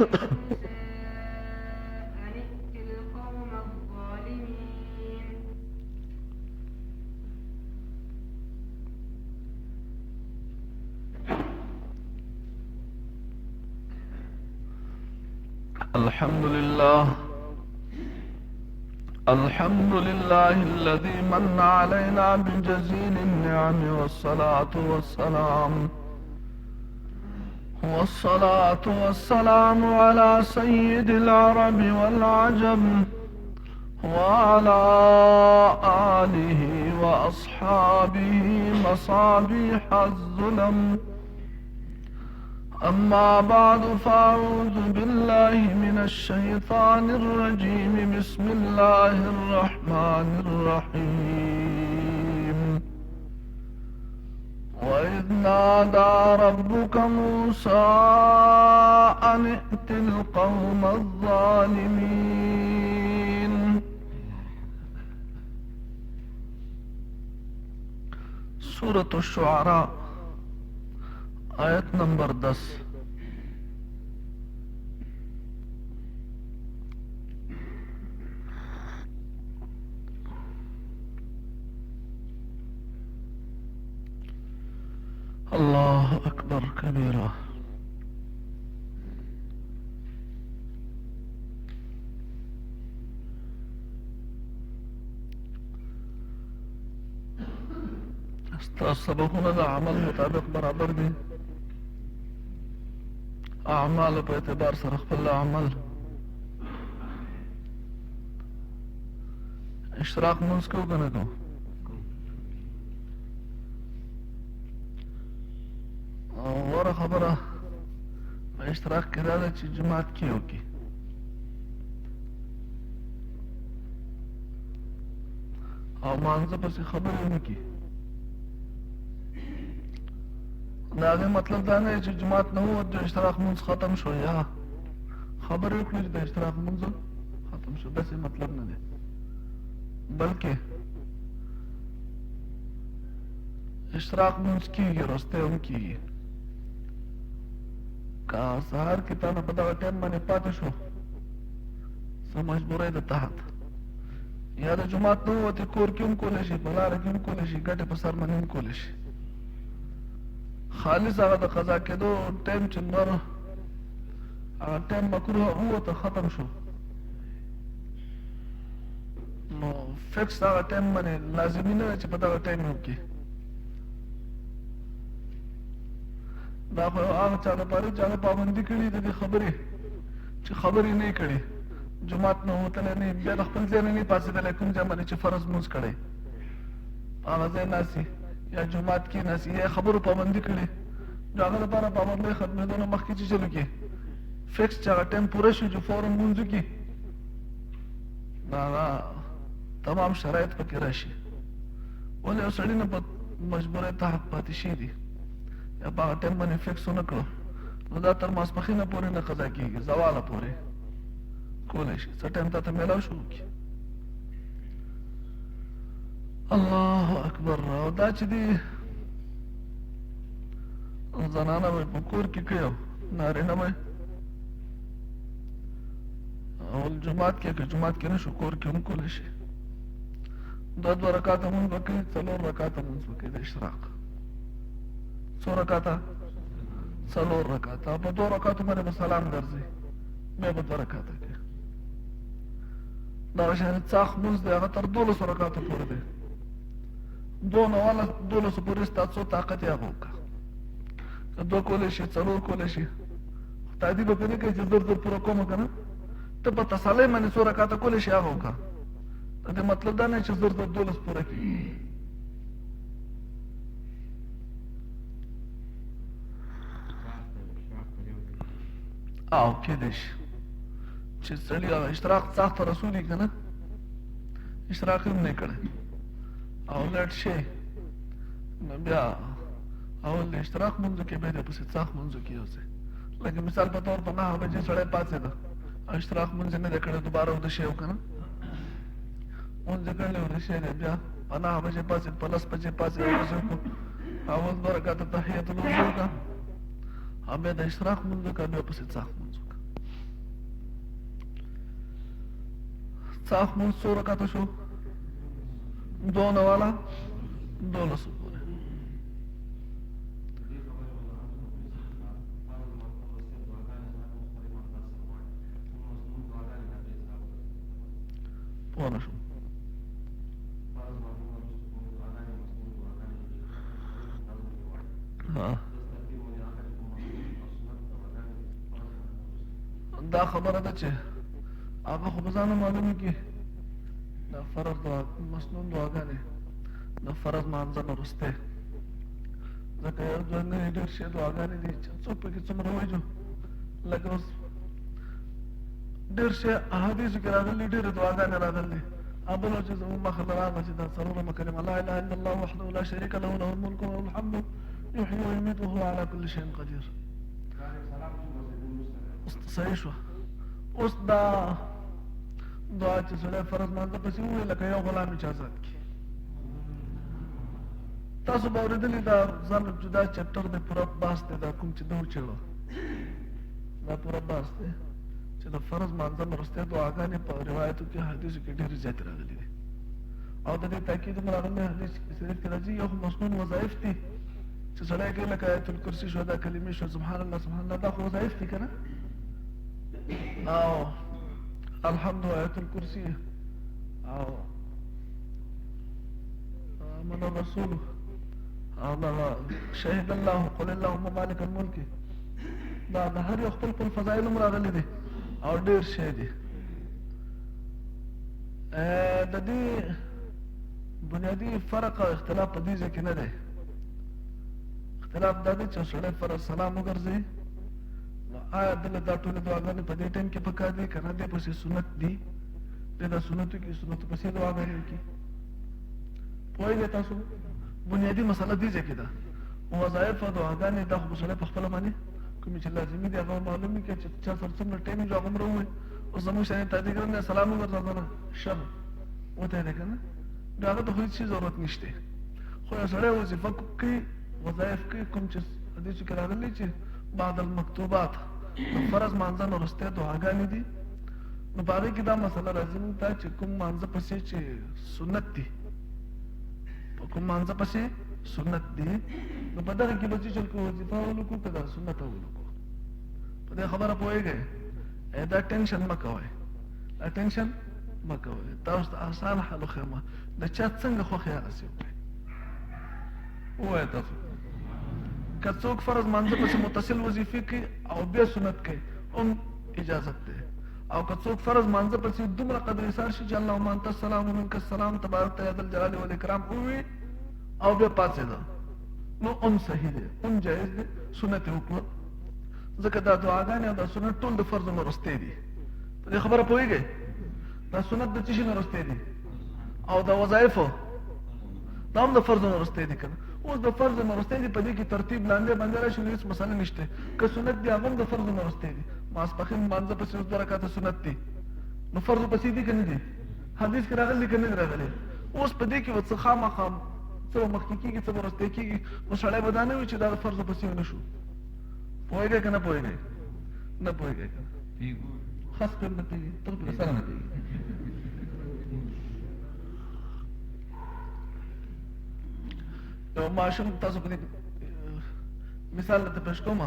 أن ائت القوم الظالمين. الحمد لله الذي من علينا بجزيل النعم والصلاة والسلام على سيد العرب والعجم وعلى آله وأصحابه مصابيح الظلم. أما بعد فأعوذ بالله من الشيطان الرجيم. بسم الله الرحمن الرحيم. وإذ نادى ربك موسى أن ائت القوم الظالمين. سورة الشعراء آیت نمبر 10. الله أكبر كبيرا. سبقونه د عمل مطابق برابر دي. اعمال په اعتبار سره خپل عمل اشتراک منځ کو کنه کو وره خبره په اشتراک کې دا ده چې جماعت کې وکړي او مانځه پسې خبرې وکړي. دا هغه مطلب دا نه چې جماعت نه ووت د اشتراک منځ ختم شو یا خبرې وکړي چې د اشتراک منځ ختم شو، داسې مطلب نه دی، بلکې اشتراک منځ کېږي راستی هم کېږي. که سهار کې تا نه په دغه ټایم باندې پاتې شو څه مجبورۍ د تحت یا د جماعت نه ووتې کور کې هم کولی شي، په لاره کې هم کولی شي، ګټې په سر باندې هم کولی شي. خالص هغه د قضا کېدو ټایم چې نور هغه ټایم مکروه ووته ختم شو نو فکس هغه ټایم باندې لازمي نه ده چې په دغه ټایم وکړي. دا خو هغه چا لپاره چې هغه پابندي کړي د دې خبرې چې خبرې نه یې کړي، جماعت نه وتلی نه بیا د خپل ځای نه نه پاڅېدلی کوم ځای باندې چې فرض مونځ کړی هغه ځای ناستي یا جماعت کې ناستي یا خبرو پابندي کړي نو هغه لپاره پابندۍ ختمېدو نه مخکې چې چلو کې فکس چې هغه ټایم پوره شي چې فوراً مونځ وکړي نو هغه تمام شرایط پکې راشي. ولې یو سړي نه په مجبورۍ تحت پاتې شي دي یا په هغه ټایم باندې فکس ونه کړو نو دا تر ماسپښینه پورې نه قضا کېږي، زواله پورې کولی شي څه ټایم تا ته میلاو شو وکړي. الله اکبر. او دا چې دی زنانه به په کور کې کوي او نارینه به اول جماعت کې که جماعت کې نه شو کور کې هم کولی شي. دوه رکاته مونځ به کوي، 4 رکاته مونځ به کوي د اشتراک. څو رکاته؟ 4 رکاته. په 2 رکاتو باندې به سلام ګرځي بیا به 2 رکاته کوي. دغه شان څاښ مونځ دی هغه تر 12 رکاتو پورې دی. 12 پورې ستا څو طاقت یې هغه وکړه. که 2 کولی شي 4 کولی شي خو تادي به پرې نه کوي چې زر پوره کومه که نه ته په تسلۍ باندې 100 رکاته کولی شي هغه وکړه. د دې مطلب دا نه چې زر 12 پوره کړي. او کېدای شي چې سړي هغه اشتراک څاښ ته رسولي که نه اشتراک هم نه کړی او لټ شي نو بیا اول د اشتراک منځو کې بیا د پسې څاښ منځو کې یو ځای لکه مثال په طور په 9 بجې سړی پاڅېده او اشتراک منځ یې نه دی کړی دوباره وده شی و که نه منځ یې کړلی وده شی دی بیا په 9 بجې پاڅېد په 10 بجې پاڅېد اودس وکړو اول 2 رکعته تحیة الوضو وکړه او بیا د اشتراک منځ وکړه بیا پسې څاښ منځ وکړه. څاښ مونځ څو رکعته شو؟ 2 نه والا 12 پورې. پوه نه شوم. دا خبره ده چې هغه خو به ځانه معلومه کړي دا فرض دعا مسنون دعاګانې د فرض مانځه نه وروستی، ځکه یو دوه نه ډېر شی دعاګانې دي چې څوک پکې څومره وایو، لکه اوس ډېر شی احادیثو کې راغلي، ډېرې دعاګانې راغلي. بل چې زموږ مخې ته راغله چې دا څلورمه کلمه لا اله الا الله وحده لا شریک له له الملک وله الحمد یحیی ویمیت وهو علی کل شیء قدیر. صحیح شوه. اوس دا دعا چې سړی فرض مانځه پسې ووایي لکه یو غلام یې چې ازاد کړي. تاسو به اورېدلي دا ځان جدا چپټر دی، پوره بحث دی دا کوم چې ده وچېړه، دا پوره بحث دی چې د فرض مانځه نه وروستی دعاګانې په روایتو کې حدیثو کې ډېرې زیاتې راغلي دي. او د دې تاکید هم راغلی حدیث شریف کې راځي یو خو مسنون وظایف دي چې سړی کوي، لکه آیت الکرسي شو، دا کلمې شو، سبحان الله سبحان الله، دا خو وظایف دي که نه؟ او الحمد آیت الکرسي او آمن الرسول او شهد الله قل اللهم مالک الملک، دا د هر یو خپل خپل فضایل هم راغلي دي او ډېر شی دي. د دې بنیادي فرق او اختلاف په دې ځای کې نه دی. اختلاف دا دی چې سړی فرض سلام وګرځوي نو آیا دله دا ټولې دعاګانې په دې ټایم کې پکار دي که نه دی پسې سنت دي، دی دا سنتو کې سنتو پسې دعاګانې وکړي. پوهېږئ تاسو بنیادي مسله دې ځای کې ده. وظایف او دعاګانې دا خو سړی په خپله باندې کومې چې لازمي دي هغه معلوم وي که چې چا سره څومره ټایم وي هغومره ووایي. اوس زموږ شاید تعدي ګرم دی سلام وګرځه نه شب وتی دی که نه، د هغه ته خو هېڅ شي ضرورت نشته. خو یو سړی وظیفه کوي، وظایف کوي، کوم چې حدیثو کې راغلي چې بعد المکتوبات د فرض مانځه نه وروستی دعاګانې دي، نو په هغې کې دا مسله راځي موږ ته چې کوم مانځه پسې چې سنت دي، په کوم مانځه پسې سنت دي، نو په دغه کې به چې چل کو وظیفه اول وکړو که دا سنت اول وکړو. په دې خبره پوهېږئ؟ دا ټینشن مه کوئ، دا ټینشن مه کوئ. تاسو ته اسان حل وښیم، د چا څنګه خوښ یې هغسې وکړئ. ووایه تاسو که څوک فرض مانځه پسې متصل وظیفې کوي او بیا سنت کوي هم اجازت دی، او که څوک فرض مانځه پسې دومره قدر ایثار شي چې اللهم انت السلام ومنک السلام تبارکت یا ذا الجلال والاکرام ووایي او بیا پاڅېده نو هم صحیح دی، هم جایز دی، سنت یې وکړه. ځکه دا دعاګانې او دا سنت ټول د فرضو نه وروستی دي. په دې خبره پوهېږئ؟ دا سنت د څه شي نه وروستی دي او دا وظایفو دا هم د فرضو نه وروستی دي که نه. اوس د فرضو نه وروستی دي، په دې کې ترتیب لاندې باندې راشي نو هېڅ مسله نشته. که سنت دي هغه هم د فرضو نه وروستی دي. ماسپښین لمانځه پسې اوس 2 رکعته سنت دي نو فرضو پسې دي که نه دي؟ حدیث کې راغلي که نه دي راغلي؟ اوس په دې کې به څه خامخا څه به مخکې کېږي څه به وروستی کېږي، نو سړی به دا نه وي چې دا د فرضو پسې ونه شو. پوهېږئ که نه پوهېږئ؟ نه پوهېږئ که نه؟ خاص پرې نه پوهېږي، ته پرې سره نه پوهېږي. یو ماشوم تاسو په دې مثال درته پیش کوم.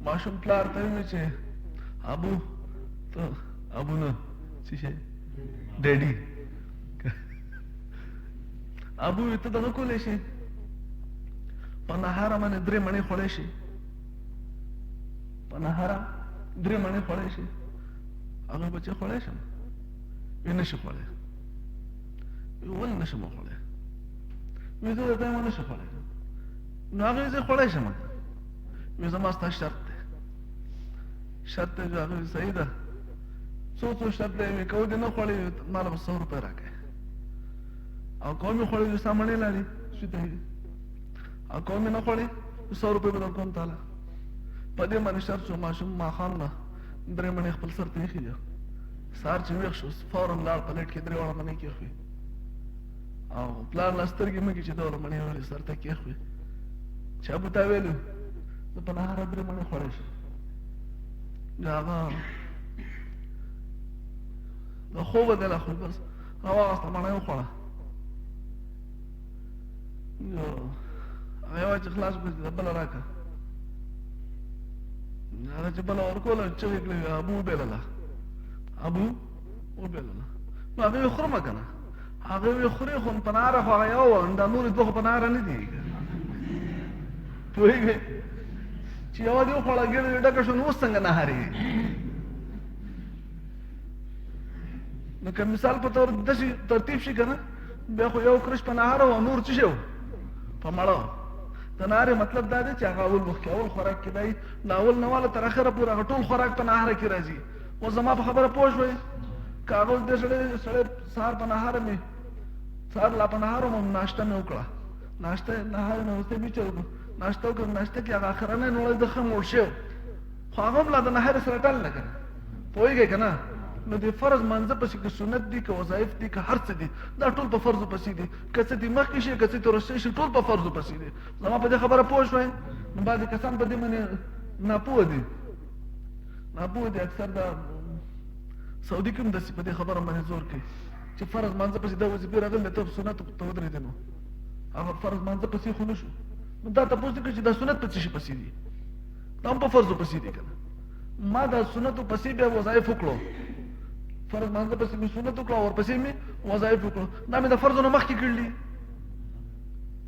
ماشوم پلار ته ووایي چې ابو ته ابو نه څه شی ډیډي ابو وي ته دغه کولی شي په نهاره باندې 3 مڼې خوړی شي، په نهاره 3 مڼې خوړی شي. هغه بچی خوړی شم؟ وی نه شي خوړی. ولې نه شم خوړی؟ وی زه درته یم ونه شم خوړی. نو هغه وی زه خوړی شم. وی زما ستا شرط دی. شرط دی؟ هغه وی صحیح ده. څو شرط دی؟ وی که ودې نه خوړی ماله به 100 روپۍ راکړې، او که ومې خوړی وی ستا مڼې لاړې صحیح دي، او که ومې نه خوړی 100 روپۍ به درکوم تاله. په دې باندې شرط شو ماشوم ماښام نه 3 مڼې خپل سر ته ایښي دي. سهار چې ویښ شو فوراً لاړ پلیټ کې 3 واړه مڼې کېښوي او پلار لا سترګې مه ږي چې 2 مڼې ولې سر ته کېښوي. چې ابو تا ویلي زه په نهاره 3 مڼې خوړی شم. د هغه د خوبه دی لا خو بس راواغسته مڼه یې وخوړه هغه یوه چې خلاص کړه بله راکړه هغه چې بله ورکوله چغې کړې ابو وبېلله ابو وبېلله نو هغه یې خورمه که نه هغه یې خورې خو په نهاره خو هغه یوه وه دا نورې دوه خو په نهاره نه دي پوهېږې چې یوه دې وخوړه ګېډه دې ډکه شو نو اوس څنګه نهارېږي نو که مثال په طور داسې ترتیب شي که نه بیا خو یو کرش په نهاره وه نور څه شی و په مړه د نهارې مطلب دا دی چې هغه اول مخکې اول خوراک کې دی د اول نه واله تر اخره پورې هغه ټول خوراک په نهاره کې راځي اوس زما په خبره پوه شوئ که هغه اوس دې سړی سهار په نهاره مې سهار لا په نهاره مو ناشته مې وکړه ناشته نهارې نه وروسته بېچه وکړو ناشته وکړه ناشته کې هغه اخرنی نوړی د ښه موړ شوی خو هغه هم لا د نهارې سره ټل نه که نه پوهېږئ که نه نو د فرض منځه پسې که سنت دي که وظایف دي که هر څه دي دا ټول په فرضو پسې دي که څه دي مخکې شي که څه دي وروستی شي ټول په فرضو پسې دي زما په دې خبره پوه شوئ نو بعضې کسان په دې باندې ناپوه دي ناپوه دي اکثر دا سعودي کې هم داسې په دې خبره باندې زور کوي چې فرض منځه پسې دا وظیفې راغلې ته سنت ته ودرېدې نو هغه فرض منځه پسې خو نه شو نو دا تپوس دې کړي چې دا سنت په څه شي پسې دي دا هم په فرضو پسې دي که نه ما دا سنتو پسې بیا وظایف وکړو فرض مانځه پسې مې سنت وکړه ورپسې مې وظایف وکړو دا مې د فرضو نه مخکې کړلي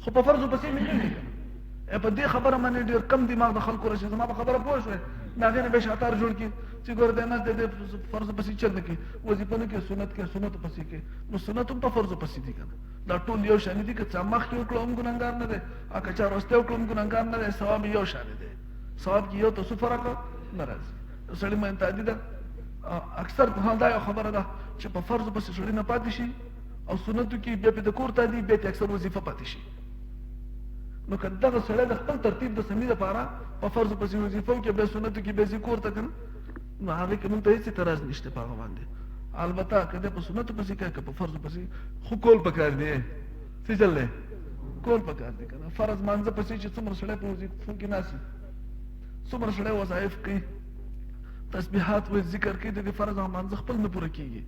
خو په فرضو پسې مې کړلي که نه په دې خبره باندې ډېر کم دماغ د خلکو راشي زما په خبره پوه شوې د هغې نه به شاتار جوړ کړي چې ګوره دی ناست دی د فرضو پسې چل نه کوي وظیفه نه کوي سنت کوي سنتو پسې کوي نو سنت هم په فرضو پسې دي که نه دا ټول یو شانې دي که چا مخکې وکړو هم ګنهګار نه دی او که چا وروستی وکړو هم ګنهګار نه دی ثواب یو شانې دی ثواب کې یو ته څه فرق نه راځي سړي باندې تعدي ده اکثر دا یو خبره ده چې په فرضو پسې سړی نه پاتې شي او سنتو کې بیا پې د کور تعدي بیا پې اکثر وظیفه پاتې شي نو که دغه سړی د خپل ترتیب د سمي دپاره په فرضو پسې وظیفه وکړي بیا سنتو کې بیا ځي کور ته که نه نو هغې کې مونږ ته هېڅ اعتراض نشته په هغه باندې البته که دی په سنتو پسې کوي که په فرضو پسې خو کول پکار دی څه چل دی کول پکار دی که نه فرض مانځه پسې چې څومره سړی په وظیفو کې ناست وي څومره سړی وظایف کوي تسبیحات و ذکر کوي د دې فرض هغه مانځه خپل نه پوره کېږي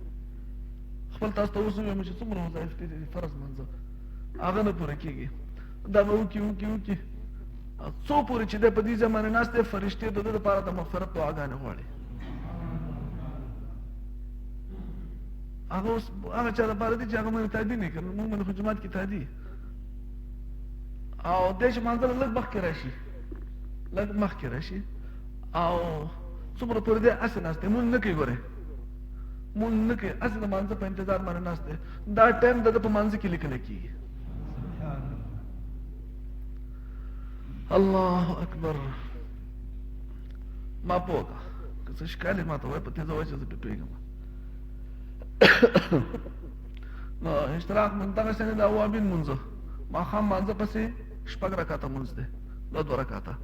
خپل تاسو ته اوس ووایم چې څومره وظایف دي د فرض مانځه هغه نه پوره کېږي دا به وکړي څو پورې چې دی په دې زمانې ناست دی فرشتې د ده دپاره د مغفرت دعاګانې غواړي هغه اوس هغه چا دپاره دي چې هغه باندې تعدي نه کوي مونږ باندې خو جومات کې تعدي او دی چې مانځله لږ مخکې راشي لږ مخکې راشي او څومره پورې دی هسې ناست دی مونږ نه کوي ګورې مونږ نه کوي هسې د مانځه په انتظار باندې ناست دی دا ټایم د ده په مانځه کې لیکلی کېږي الله اکبر ما پوه که که څه ښکال یې ما ته وایي په تېزه وایي چې زه پرې پوهېږم نو اشتراک مونځ دغسې د اوابین مونځه ماښام مانځه پسې شپږ رکاته مونځ دی دا دوه رکاته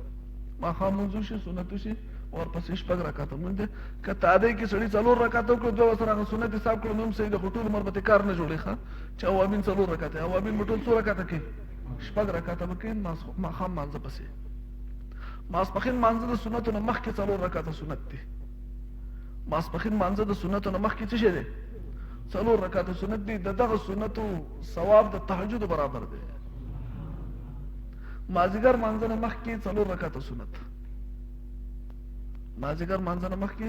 ماښام مونځ وشي سنت وشي ورپسې شپږ رکاته مونځ دی که تادی کې سړي څلور رکاته وکړو دوه ورسره هغه سنت حساب کړو نو هم صحیح ده خو ټول عمر به کار نه جوړوي ښه چې اوابین څلور رکاته اوابین به ټول څو رکاته کوي شپږ رکاته به کوي ماښام مانځه پسې ماسپښین مانځه د سنتو نه مخکې څلور رکاته سنت دي ماسپښین مانځه د سنتو نه مخکې څه شی دی څلور رکاته سنت دي د دغه سنتو ثواب د تهجد برابر دی مازدیګر مانځه نه مخکې څلور رکاته سنت مازدیګر مانځه نه مخکې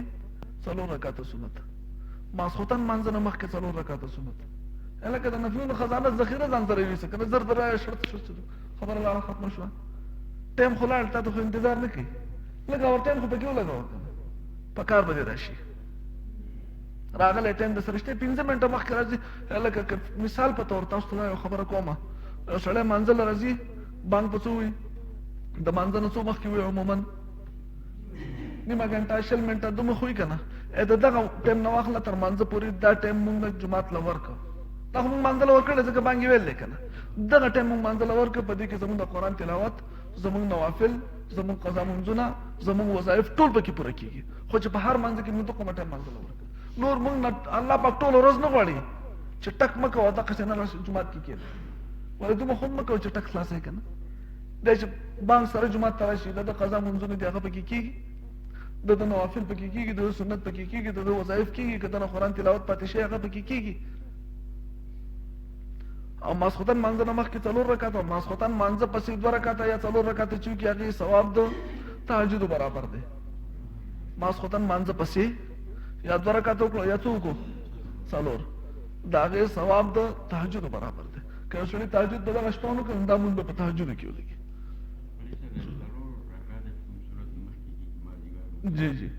څلور رکاته سنت ماسخوتن مانځه نه مخکې څلور رکاته سنت لکه د نفلونو خزانه ذخیره ځان سره یوسه که نه زر در رایه شړت خبره لاړه ختمه شوه ټایم خو لاړ تا ته خو انتظار نه کوي لګوه ټایم خو پکې ولګوه که نه په کار به دې راشي راغلی ټایم د سره شته 15 منټه مخکې راځي لکه مثال په طور تاسو ته یو خبره کومه یو سړی مانځه له راځي بانک په څه وي د مانځه نه څو مخکې وي عموما نیمه ګنټه 20 منټه دومره خو وي که نه د دغه ټایم نه واخله تر مانځه پورې دا ټایم مونږ جومات له ورکړه دا خو مونږ مانځه له ورکړی ځکه بانک یې ویل دی که نه دغه ټایم مونږ مانځه له ورکړه په دې کې زمونږ د قرآن تلاوت زمونږ نوافل زمونږ قضا مونځونه زمونږ وظایف ټول پکې پوره کېږي خو چې په هر مانځه کې مونږ ته کومه ټایم مانځه له ورکړه نور مونږ الله پاک ټول ورځ نه غواړي چې ټک مه کوه دقسې نه راشي جومات کې کښېنه ولې دومره خو مه کوه چې ټک خلاص یې که نه دی چې بانک سره جومات ته راشي د قضا مونځونه دي هغه پکې کېږي د نوافل پکې کېږي، د سنت پکې کېږي، د وظایف کېږي، که د قرآن تلاوت پاتې شي هغه پکې کېږي. او ماسخوتن مانځه نه مخکې 4 رکعته، ماسخوتن مانځه پسې 2 رکعته یا 4 رکعته چې وکړي هغې ثواب د تهجد برابر دی. ماسخوتن مانځه پسې یا 2 رکعته وکړو یا څه وکړو 4، د هغې ثواب د تهجد برابر دی. که یو سړي تهجد په دغه شپه ونه کړي دا مونږ به په تهجدو کې ولګي. جی جی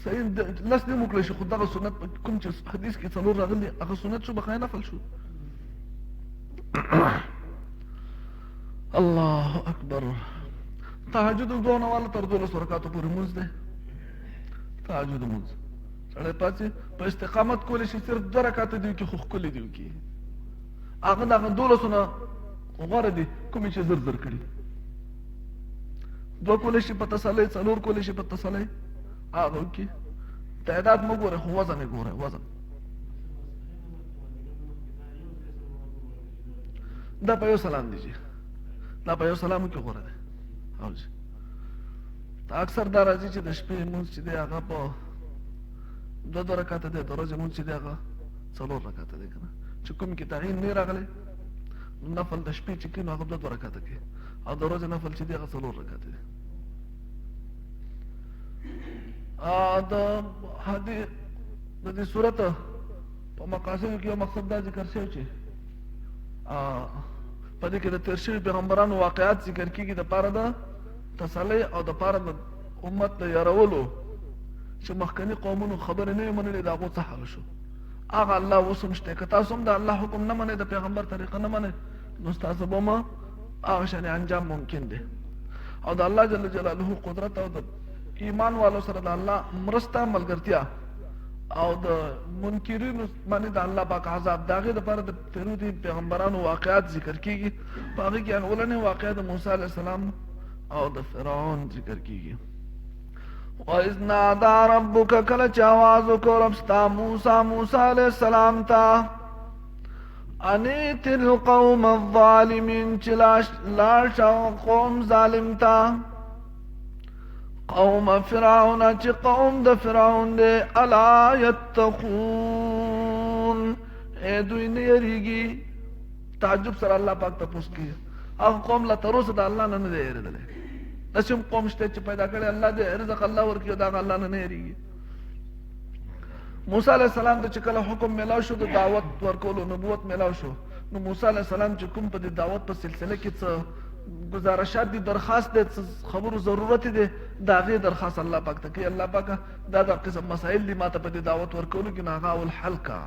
صحیح لس دې وکړی شي، خو دغه سنت کوم چې حدیث کې 4 راغلي هغه سنت شو، بقای نفل شو. الله اکبر. تهجد دوه والا تر 12 رکعاتو پورې مونځ دی. تهجد مونځ سړی پاتې په استقامت کولی شي، صرف 2 رکعاته دی وکړي خو ښکلي دی وکړي. هغه دغه 12 نه غوره دي کومې چې زر زر کړي. 2 کولی شي په تسلۍ، 4 کولی شي په تسلۍ، هغه وکړي. تعداد مه ګوره خو وزن یې ګوره، وزن. دا په یو سلام دی جی، دا په یو سلامو کې غوره دی. او جی اکثر دا راځي چې د شپې مونځ چې دی هغه په 2 رکعاته دی، د ورځې مونځ چې دی هغه 4 رکعاته دی که نه، چې کوم کې تعین نه راغلی. نفل د شپې چې کوي نو هغه 2 رکعاته کوي، او د ورځې نفل چې دی هغه 4 رکعاته دی. د دې صورت په مقاصدو کې یو مقصد دا ذکر شوی چې په دې کې د تېر شوي پیغمبرانو واقعات ذکر کېږي د پاره د تسلی او د پاره د امت د یارولو، چې مخکني قومونو خبرې نه وي منلې د هغو څه حل شو. هغه الله اوس هم شته. که تاسو هم د الله حکم نه منئ، د پیغمبر طریقه نه منئ، نو ستاسو به هم هغه شانې انجام ممکن دی. او د الله جل جلاله قدرت او د ایمان والو سره د الله مرسته ملګرتیا او د منکرینو باندې د الله پاک عذاب، د هغې دپاره د تېرو دي پیغمبرانو واقعات ذکر کېږي. په هغې کې هغه اولنۍ واقعه د موسی علیه السلام او د فرعون ذکر کېږي. وَإِذْ نَادَى رَبُّكَ کله چې آواز وکړو رب ستا موسی علیه السلام ته ان ائت القوم الظالمین، چې لاړ شه قوم ظالم ته. قوم فرعون چې قوم د فرعون دی. الا یتقون، ای دوی نه یریږي. تعجب سره الله پاک تپوس کوي، هغه قوم لا تر اوسه د الله نه دی یریدلی. داسې هم قوم شته چې پیدا کړی الله دی، رزق الله ورکوي، د هغه الله نه یریږي. موسی علیه السلام ته چې کله حکم میلاو شو د دعوت ورکولو، نبوت میلاو شو، نو موسی علیه السلام چې کوم په دې دعوت په سلسله کې څه گزارشات دي، درخواست دی، خبرو ضرورت دی، د هغې درخواست الله پاک ته کوي. الله پاکه دا د قسم مسایل دي ما ته په دې دعوت ورکولو کې، نو هغه اول حل کا،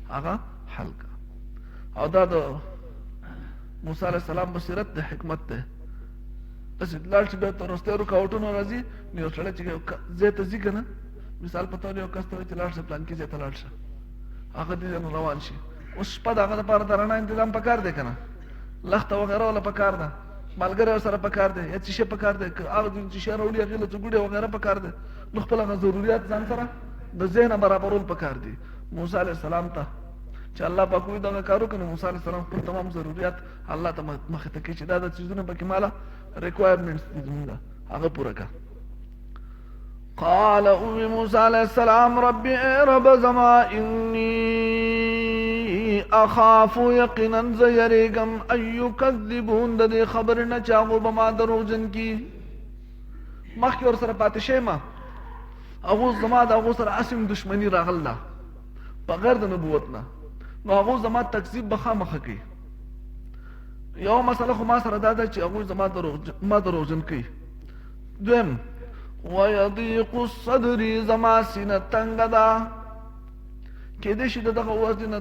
هغه حل کا. او دا د موسی علیه السلام بصیرت د حکمت دی. داسې لاړ چې بیا تر وروستیو رکاوټونو راځي، نو یو سړی چې ځای ته ځي که نه، مثال په طور یو کس ته وایي چې لاړ شه پلانکي ځای ته لاړ شه، هغه دې ځای نه روان شي. اوس شپه د هغه دپاره د رڼا انتظام پکار دی که نه، لخته وغیره والا پکار ده، ملګری ورسره پکار دی، یا شیشه پکار دی، هغه شیشه راوړي هغې له څه ګوډې وغیره پکار دی. نو خپل هغه ضروریات ځان سره د ذهنه برابرول پکار دي. موسی علیه السلام ته چې الله پاک وایي دغه کار وکړي، نو موسی علیه السلام خپل تمام ضروریات الله ته مخې ته کوي چې دا د څیزونه پکې ماله ریکوایرمنټس دي زمونږ، هغه پوره کړه. قال اوی موسی علیه السلام ربي ای رب زما انی اخاف یقینا زه یریږم ان یکذبون د دې خبرې نه چې هغو به ما دروغجن کي. مخکې ورسره پاتې شی ما هغو زما د هغو سره اسم دشمني راغله بغیر د نبوت نه، نو هغو زما تکذیب به خامخه کوي. یو مسله خو ما سره دا ده چې هغوی زما دروغجن کوي. دویم ویضیق صدري زما سینه تنګه ده، کیدای شي د دغه وجې نه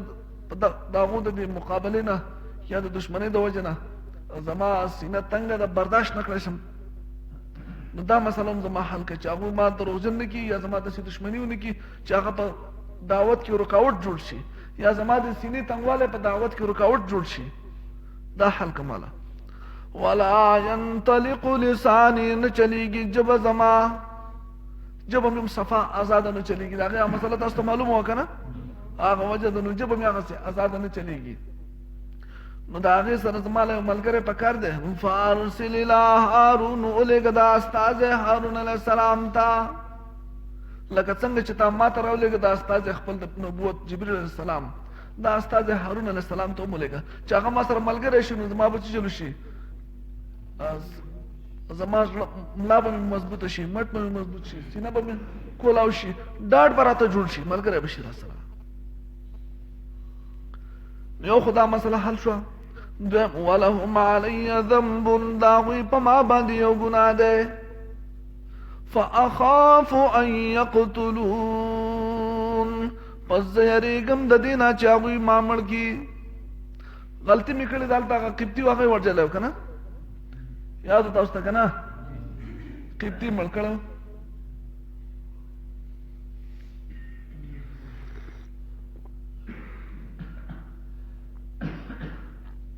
د هغو د دې مقابلې نه یا د دشمنۍ د وجې نه زما سینه تنګه ده، برداشت نه کړی شم. نو دا مسله هم زما حل کړه چې هغوی ما دروغجن نه کړي یا زما داسې دشمني ونه کړي چې هغه په دعوت کې رکاوټ جوړ شي، یا زما د سینې تنګوالی په دعوت کې رکاوټ جوړ شي. دا حل کماله. ولا ينطلق لساني، نه چلیږي جبه زما، جبه مې صفا آزاده نه چلیږي. د هغې مسله تاسو ته معلومه وه که نه، هغه وجه ده، نو جبه مې هغسې آزاده نه چلیږي. نو د هغې سره زما له یو ملګری پکار دی. فارسل الی هارون، ولېږه دا استازی هارون علیه السلام ته، لکه څنګه چې تا ما ته راولېږه دا استازی خپل د نبوت جبریل علیه السلام، دا استازی هارون علیه السلام ته هم ولېږه چې هغه ما سره ملګری شي، نو زما به څه چلو شي، زما ملا به مې مضبوطه شي، مټ به مې مضبوط شي، سینه به مې کولاو شي، ډاډ به راته جوړ شي، ملګری به شي را سره. یو خو دا مسله حل شوه. دویم ولهم علی ذنب، د هغوی په ما باندې یو ګناه دی، فاخاف ان یقتلون، پس زه یریږم د دې نه چې هغوی ما مړ کړي. غلطي مې کړې ده هلته هغه قبطي هغه یې ورجلی و که نه، یاد و تاسو ته که نه، قبطي مړ کړی.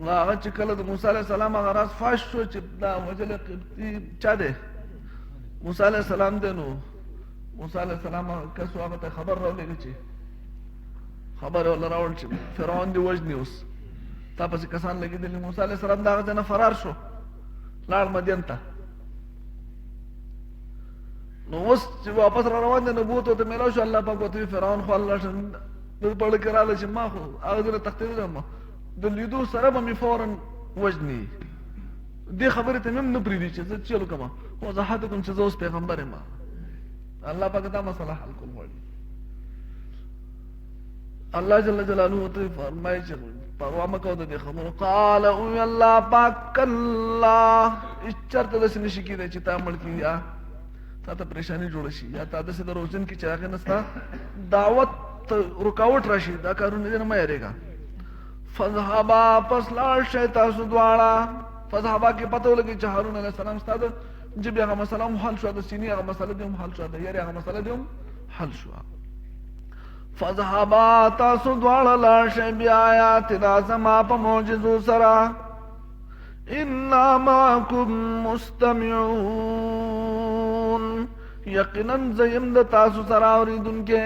نو هغه چې کله د موسی علیه السلام هغه راز فاش شو چې دا وجلی قبطي چا دی، موسی علیه السلام دی، نو موسی علیه السلام کس هغه ته خبر راولېږه چې خبر یې ورله راوړ چې فرعون دې وژني، اوس تا پسې کسان لګېدلي. موسی علیه السلام د هغه ځای نه فرار شو، لاړ مدین ته. نو اوس چې واپس را روان دی نبوت ورته میلاو شو، الله پاک ورته وي فرعون خو الله د پړه کې راغله چې ما خو هغه ځای نه تښتېدلی یم، د لیدو سره به مې فورا وژني، دې خبرې ته مې هم نه پرېږدي چې زه چلو کومه وضاحت کوم چې زه اوس پیغمبر یم. الله پاک دا مسله حل کول غواړي. الله جل جلاله ورته فرمایي چې پروا مه کوه د دې خبرو. قال اوی الله پاک کلا، هېڅ چېرته داسې نه شي کېدی چې تا مړ کړي یا تا ته پریشاني جوړه شي یا تا داسې د روزن کې چې هغې نه ستا دعوت رکاوټ را شي، دا کارونه دې نه مه یېرېږه. فذهبا، پس لاړ شئ تاسو دواړه. فذهبا کې پته ولګي چې هارون علیه السلام ستا د ژبې هغه مسله هم حل شوه، د سینې هغه مسله دې هم حل شوه، د یارې هغه مسله دې هم حل شوه. فذهبا، تاسو دواړه لاړ شئ بآیاتنا، زما په معجزو سره. انا معکم مستمعون، یقینا زه یم د تاسو سره اورېدونکی،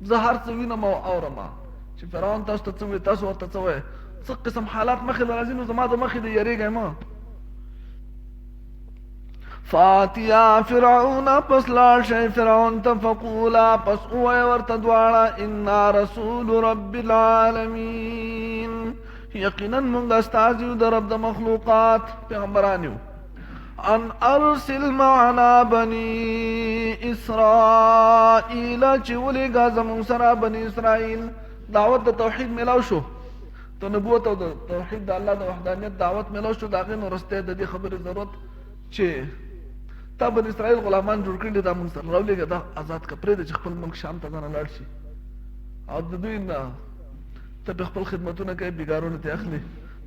زه هر څه وینم او اورم. چې فرعون تاسو ته څه وایي تاسو ورته څه وایئ، څه قسم حالات مخې ته راځي نو زما د مخې د یېرېږئ مه. فاتیا فرعون، پس لاړ شئ فرعون ته. فقولا، پس ووایئ ورته دواړه انا رسول رب العالمین، یقینا موږ استازي یو د رب د مخلوقات، پیغمبران یو. ان ارسل معنا بني اسرائیل، چې ولېږه زموږ سره بني اسرائیل. دعوت د توحید میلاو شو، د نبوت او د توحید د الله د وحدانیت دعوت میلاو شو، د هغې نه وروسته د دې خبرې ضرورت چې تا بني اسرائیل غلامان جوړ کړي، دا موږ سره راولېږه، دا آزاد کړه، پرېږده چې خپل ملک شام ته ځانه لاړ شي، او د دوی نه ته پرې خپل خدمتونه کوي، بېګارونه ترې اخلي،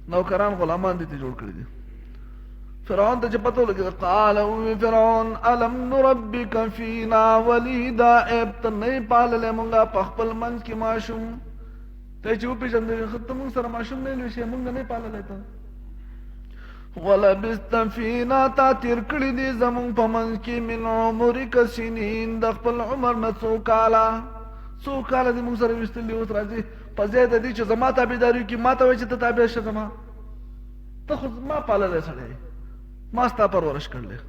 نوکران غلامان دې ترې جوړ کړي دي. فرعون ته چې پته ولګېده، قال ووی فرعون الم نربک فینا ولیدا، عیب ته نه یې پاللی مونږه په خپل منځ کې ماشوم، ته چې وپېژندې ښه ته مونږ سره ماشوم نه یې لوی شی، مونږ نه یې پاللی ته. ولبست فینا، تا تېر کړي دي زمونږ په منځ کې من عمرک سنین، د خپل عمر نه څو کاله، څو کاله دې مونږ سره ویستلي، اوس راځي په ځای د دې چې زما تابعداري وکړي ما ته وایي چې ته تابع شه زما، ته خو ما پاللی سړی، ما ستا پرورش کړلی.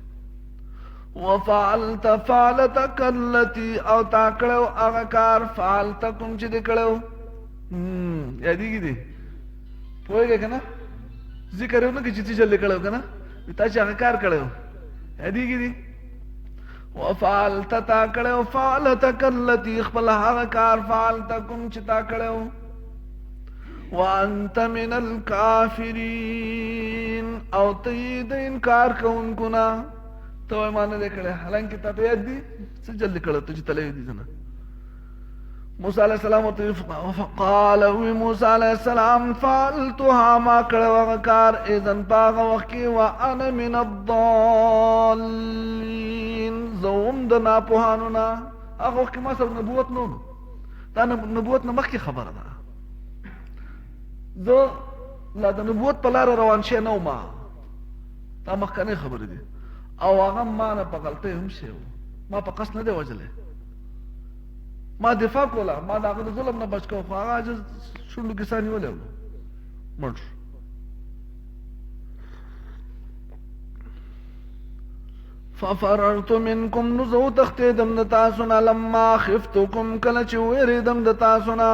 وفعلت فعلتک التي، او تا کړی هغه کار فعلت کوم چې دې کړی و، یادېږي دې پوهېږې که نه، ذکر یې ونه کړي چې څه چل دې کړی و که نه، تا چې هغه کار کړی و یادېږي دې. وفعلت، تا کړی و فعلتک التي، خپل هغه کار فعلت کوم چې تا کړی و. وانت من الکافرین، او ته یې د انکار کوونکو نه، ته وایې ما نه دی کړی، حالانکې تا ته یاد دي څه چل دې کړی ته چې تللی دي زه نه. موسی علیه السلام ورته قال وی موسی علیه السلام فعلتها، ما کړی هغه کار، اذن په هغه وخت کې وانا من الضالین، زه هم د ناپوهانو نه، هغه وخت کې ما سره نبوت نه و، دا نبوت نه مخکې خبره ده، زه لا د نبوت په لاره روان شی نه وم، دا مخکنۍ خبرې دي، او هغه ما نه په غلطۍ هم شی و، ما په قصد نه دی وژلی، ما دفاع کوله، ما د هغه د ظلم نه بچ کوه، خو هغه عاجز شونډو کیسه نیولی و. مړ. ففررت منکم نزو تختیدم د تاسونا لما خفتکم کله چې ویریدم د تاسونا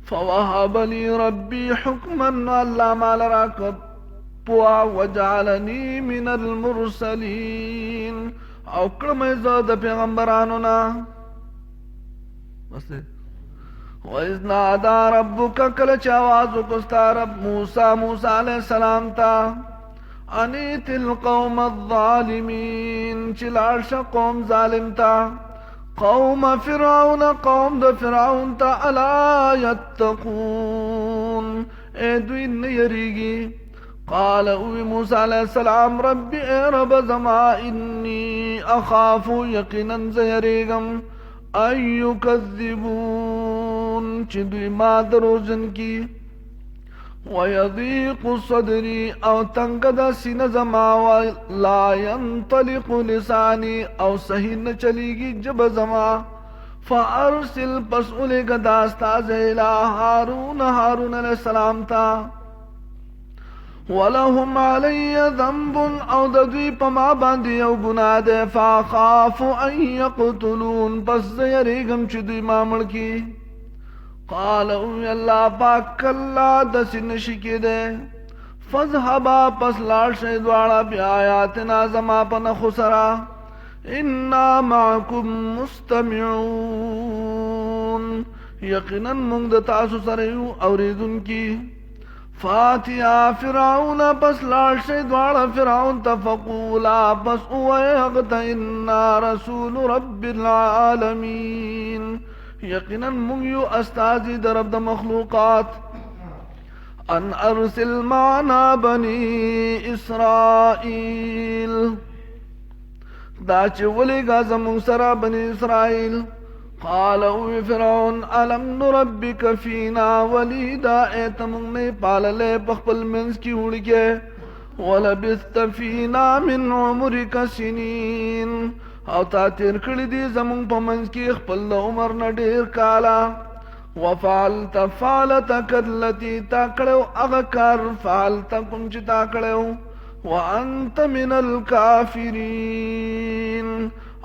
فوهب لي ربي حكما الله مال راکب پوا وجعلني من المرسلين او کړم زه د پیغمبرانو نه. بس وَإِذْ نَادَى رَبُّكَ کله چې आवाज وکړ ستا رب موسی علیہ السلام ته ان ائت القوم الظالمين چې لاړ شه قوم ظالم ته قوم فرعون قوم د فرعون ته الا يتقون اے دوی نه یریږي. قال او موسی علیہ السلام رب اے رب زما انی اخاف یقینا زیریګم ان یکذبون چې دوی ما دروژن کی ويضيق صدري او تنگ دا سینه زما لا ينطلق لساني او صحیح نه چلیږي جب زما فارسل پس الیگا داستاز الى هارون علیہ السلام تا ولهم علی ذنب او دوی پما باندې او گناه ده فاخاف ان يقتلون پس زیریګم چې دوی ما مړ کی. قال او الله پاک کلا دس نشکی دے فذهبا پس لاړ شئ دواړه بیا آیاتنا زما په نخو سره انا معکم مستمعون یقینا موږ د تاسو سره یو اوریدونکي. فاتیا فرعون پس لاړ شئ دواړه فرعون ته فقولا پس ویغت انا رسول رب العالمین یقینا مونږ یو استازي د رب د مخلوقات ان ارسل معنا بني اسرائيل دا چې ولېږه زموږ سره بني اسرائيل. قال او فرعون الم نربك فينا وليدا ایت مونږ نه پاللې په خپل منځ کې وړکې ولبثت فينا من عمرك سنين او تا تیر کړی دی زمون په منځ کې خپل عمر نه ډیر کالا. وفعلت فعلتك التي تا کړو هغه کار فعلت کوم چې تا کړو وانت من الكافرين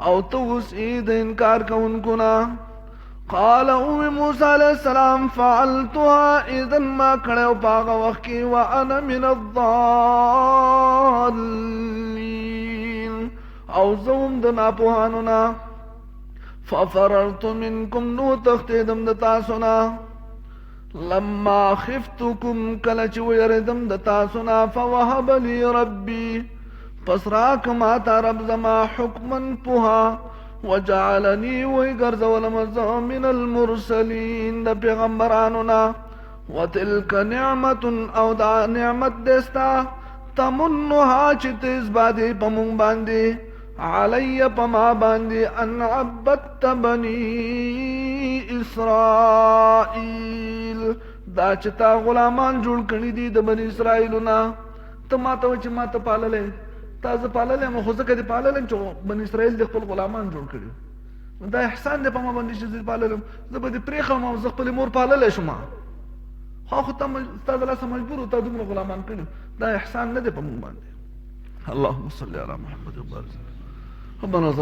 او تو اوس د انکار کوونکو نه. قال او موسی علیہ السلام فعلتها اذا ما کړو پاغه وخت کې وانا من الضالين او زوم د ناپوهانو نه. ففررت منکم نو تختیدم د تاسو نه لما خفتکم کله چې ویریدم د تاسو نه فوهب لي ربي پس راک ما تا رب زما حکما پوها وجعلني وګرځولم زه من المرسلين د پیغمبرانو نه. وتلك نعمت او دا نعمت دستا تمنها چې تیز باندې پمون باندې علی پما باندې ان عبدت بني اسرائیل دا چې تا غلامان جوړ کړی دي د بني اسرائیلونه. ته ماته چې ماته پاللې تاسو پاللې مو خو ځکه دې پاللې چې بني اسرائیل د خپل غلامان جوړ کړی دا احسان دې پما باندې چې دې پاللې زه به دې پرېخم او زه خپل مور پاللې شم خو ته استاد الله مجبور ته دومره غلامان کړی دا احسان نه دې پما باندې. اللهم صل علی محمد وبارک ربنا